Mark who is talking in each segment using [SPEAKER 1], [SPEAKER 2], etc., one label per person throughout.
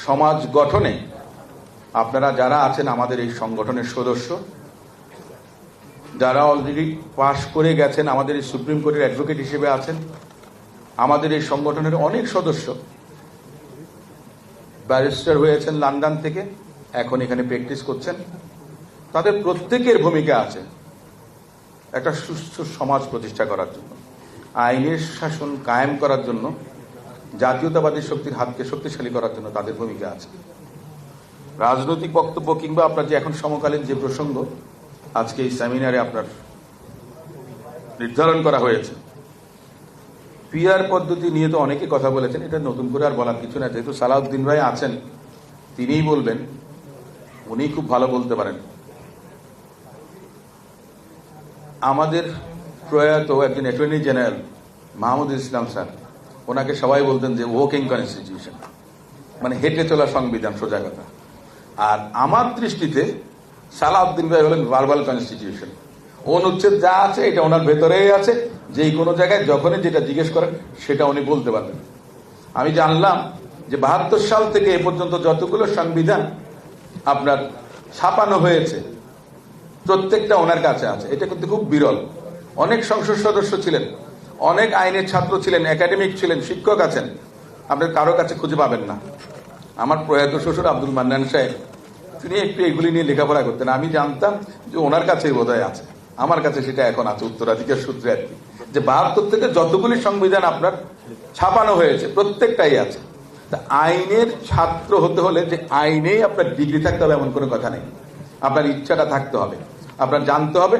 [SPEAKER 1] সমাজ গঠনে আপনারা যারা আছেন আমাদের এই সংগঠনের সদস্য, যারা অলরেডি পাশ করে গেছেন, আমাদের এই সুপ্রিম কোর্টের অ্যাডভোকেট হিসেবে আছেন, আমাদের এই সংগঠনের অনেক সদস্য ব্যারিস্টার হয়েছেন লন্ডন থেকে, এখন এখানে প্র্যাকটিস করছেন, তাদের প্রত্যেকের ভূমিকা আছে একটা সুস্থ সমাজ প্রতিষ্ঠা করার জন্য, আইনের শাসন কায়েম করার জন্য, জাতীয়তাবাদী শক্তির হাতকে শক্তিশালী করার জন্য তাদের ভূমিকা আছে। রাজনৈতিক বক্তব্য কিংবা আপনার যে এখন সমকালীন যে প্রসঙ্গ আজকে এই সেমিনারে আপনার নির্ধারণ করা হয়েছে, পিআর পদ্ধতি নিয়ে তো অনেকে কথা বলেছেন, এটা নতুন করে আর বলার কিছু না। যেহেতু সালাউদ্দিন ভাই আছেন, তিনিই বলবেন, উনি খুব ভালো বলতে পারেন। আমাদের প্রয়াত একজন অ্যাটর্নি জেনারেল মাহমুদ ইসলাম স্যার, ওনাকে সবাই বলতেন যে ওয়াকিং কনস্টিটিউশন, মানে হেঁটে চলা সংবিধান, সোজা কথা। আর আমার দৃষ্টিতে সালাউদ্দিন ভাই হলেন ভার্বাল কনস্টিটিউশন। অনুচ্ছেদ যা আছে এটা ওনার ভেতরেই আছে, যে কোনো জায়গায় যখনই যেটা জিজ্ঞেস করেন সেটা উনি বলতে পারবেন। আমি জানলাম যে 72 সাল থেকে এ পর্যন্ত যতগুলো সংবিধান আপনার ছাপানো হয়েছে প্রত্যেকটা ওনার কাছে আছে। এটা কিন্তু খুব বিরল। অনেক সংসদ সদস্য ছিলেন, অনেক আইনের ছাত্র ছিলেন, একাডেমিক ছিলেন, শিক্ষক আছেন, আপনার কারো কাছে খুঁজে পাবেন না। আমার প্রয়াত শ্বশুর আব্দুল মান্নান সাহেব, তিনি একটু এগুলি নিয়ে লেখাপড়া করতেন। আমি জানতাম যে ওনার কাছেই বোধহয় আছে, আমার কাছে সেটা এখন আছে উত্তরাধিকার সূত্রে আর কি, যে 72 থেকে যতগুলি সংবিধান আপনার ছাপানো হয়েছে প্রত্যেকটাই আছে। তা আইনের ছাত্র হতে হলে যে আইনেই আপনার ডিগ্রি থাকতে হবে এমন কোনো কথা নেই। আপনার ইচ্ছাটা থাকতে হবে, আপনার জানতে হবে,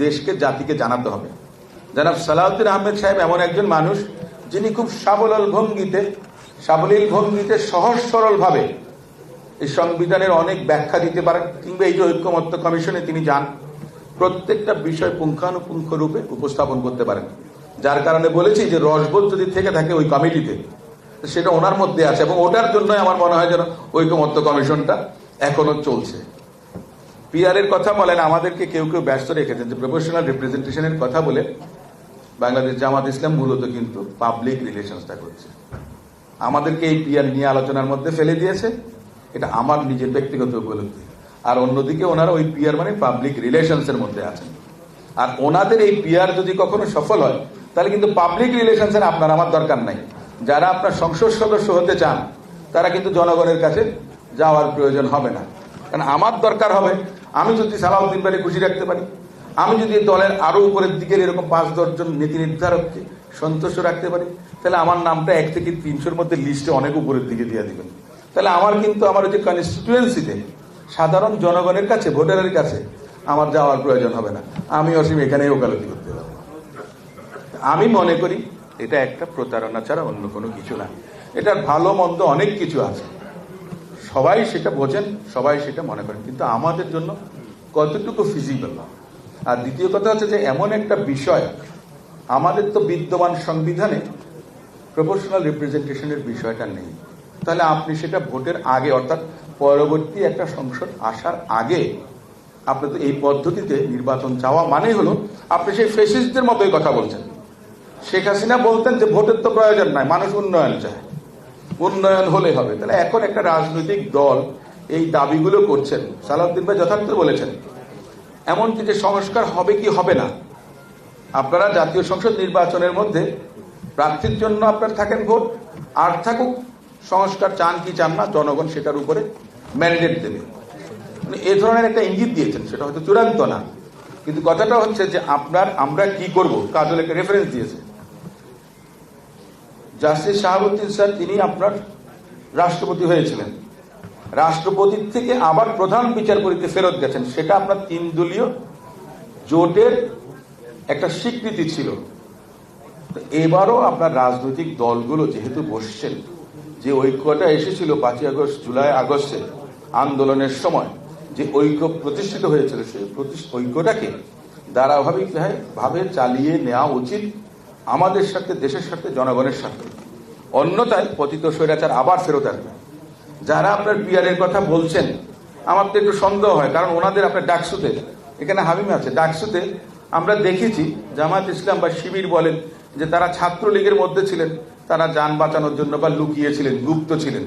[SPEAKER 1] দেশকে জাতিকে জানাতে হবে। জনাব সালাউদ্দিন আহমেদ সাহেব এমন একজন মানুষ যিনি খুব সাবলীল ভঙ্গিতে সহজ সরল ভাবে এই সংবিধানের অনেক ব্যাখ্যা দিতে পারেন, কিংবা এই যে ঐক্যমত্য কমিশনে তিনি যান, প্রত্যেকটা বিষয় পুঙ্খানুপুঙ্খ রূপে উপস্থাপন করতে পারেন। যার কারণে বলেছি যে রসবোধ যদি থেকে থাকে ওই কমিটিতে, সেটা ওনার মধ্যে আছে, এবং ওটার জন্যই আমার মনে হয় যেন ঐক্যমত্য কমিশনটা এখনো চলছে। পিআর এর কথা বলেন, আমাদেরকে কেউ কেউ ব্যস্ত রেখেছেন যে প্রফেশনাল রিপ্রেজেন্টেশনের কথা বলে বাংলাদেশ জামাত ইসলাম মূলত কিন্তু পাবলিক রিলেশনসটা করছে, আমাদেরকে এই পিআর নিয়ে আলোচনার মধ্যে ফেলে দিয়েছে। এটা আমার নিজের ব্যক্তিগত উপলব্ধি। আর অন্যদিকে ওনারা ওই পিআর মানে পাবলিক রিলেশনস এর মধ্যে আছেন। আর ওনাদের এই পিআর যদি কখনো সফল হয়, তাহলে কিন্তু পাবলিক রিলেশনস এর আপনার আমার দরকার নাই। যারা আপনার সংসদ সদস্য হতে চান তারা কিন্তু জনগণের কাছে যাওয়ার প্রয়োজন হবে না। কারণ আমার দরকার হবে, আমি যদি সালাউদ্দিন ভাইকে খুশি রাখতে পারি, আমি যদি দলের আরো উপরের দিকের এরকম 5-10 জন নীতি নির্ধারককে সন্তুষ্ট রাখতে পারি, তাহলে আমার নামটা 1 থেকে 300-র মধ্যে লিস্টে অনেক উপরের দিকে দিয়ে দিবেন। তাহলে আমার কিন্তু আমার যে কনস্টিটুয়েন্সিতে সাধারণ জনগণের কাছে, ভোটারের কাছে আমার যাওয়ার প্রয়োজন হবে না। আমি অসীম এখানে ওকালতি করতে পারবো। আমি মনে করি এটা একটা প্রতারণা ছাড়া অন্য কোনো কিছু না। এটার ভালো মন্দ অনেক কিছু আছে, সবাই সেটা বোঝেন, সবাই সেটা মনে করেন, কিন্তু আমাদের জন্য কতটুকু ফিজিবল। আর দ্বিতীয় কথা হচ্ছে যে এমন একটা বিষয়, আমাদের তো বিদ্যমান সংবিধানে প্রপোর্শনাল রিপ্রেজেন্টেশনের বিষয়টা নেই। তাহলে আপনি সেটা ভোটের আগে, অর্থাৎ পরবর্তী একটা সংসদ আসার আগে আপনি তো এই পদ্ধতিতে নির্বাচন চাওয়া মানে হলো আপনি সেই ফ্যাসিস্টদের মতোই কথা বলছেন। শেখ হাসিনা বলতেন যে ভোটের তো প্রয়োজন নাই, মানুষ উন্নয়ন চায়, উন্নয়ন হলে হবে। তাহলে এখন একটা রাজনৈতিক দল এই দাবিগুলো করছেন, সালাউদ্দিন ভাই যথার্থ বলেছেন, এমনকি যে সংস্কার হবে কি হবে না, আপনারা জাতীয় সংসদ নির্বাচনের মধ্যে প্রার্থীর জন্য আপনার থাকেন ভোট, আর থাকুক সংস্কার চান কি চান না, জনগণ সেটার উপরে ম্যান্ডেট দেবে। এই ধরনের একটা ইঙ্গিত দিয়েছেন, সেটা হয়তো চূড়ান্ত না, কিন্তু কথাটা হচ্ছে যে আমরা কি করব। কাজল একটা রেফারেন্স দিয়েছে, জাস্টিস শাহাবুদ্দিন স্যার তিনি আপনার রাষ্ট্রপতি হয়েছিলেন, রাষ্ট্রপতির থেকে আবার প্রধান বিচারপতিতে ফেরত গেছেন। সেটা আপনার 3 দলীয় জোটের একটা স্বীকৃতি ছিল। এবারও আপনার রাজনৈতিক দলগুলো যেহেতু বসছেন, যে ঐক্যটা এসেছিল 5ই আগস্ট, জুলাই আগস্টে আন্দোলনের সময় যে ঐক্য প্রতিষ্ঠিত হয়েছিল, সেই ঐক্যটাকে ধারাবাহিকভাবে চালিয়ে নেওয়া উচিত আমাদের সাথে, দেশের সাথে, জনগণের সাথে। অন্যথায় পতিত স্বৈরাচার আবার ফেরত আসবে। যারা আপনার পিআর এর কথা বলছেন, আমার তো একটু সন্দেহ হয়, কারণ ওনাদের আপনার ডাকসুতে, এখানে হামিম আছে, ডাকসুতে আমরা দেখেছি জামাত ইসলাম বা শিবির বলেন যে তারা ছাত্রলীগের মধ্যে ছিলেন, তারা যান বাঁচানোর জন্য বা লুকিয়েছিলেন, গুপ্ত ছিলেন।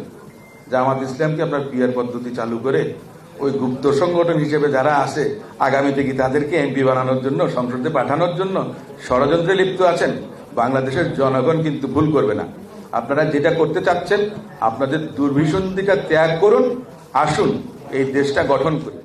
[SPEAKER 1] জামাত ইসলামকে আপনার পিআর পদ্ধতি চালু করে ওই গুপ্ত সংগঠন হিসেবে যারা আছে আগামীতে কি তাদেরকে এমপি বানানোর জন্য, সংসদে পাঠানোর জন্য ষড়যন্ত্রে লিপ্ত আছেন? বাংলাদেশের জনগণ কিন্তু ভুল করবে না। আপনারা যেটা করতে চাচ্ছেন, আপনাদের দুর্বিসন্ধিটা ত্যাগ করুন, আসুন এই দেশটা গঠন করি।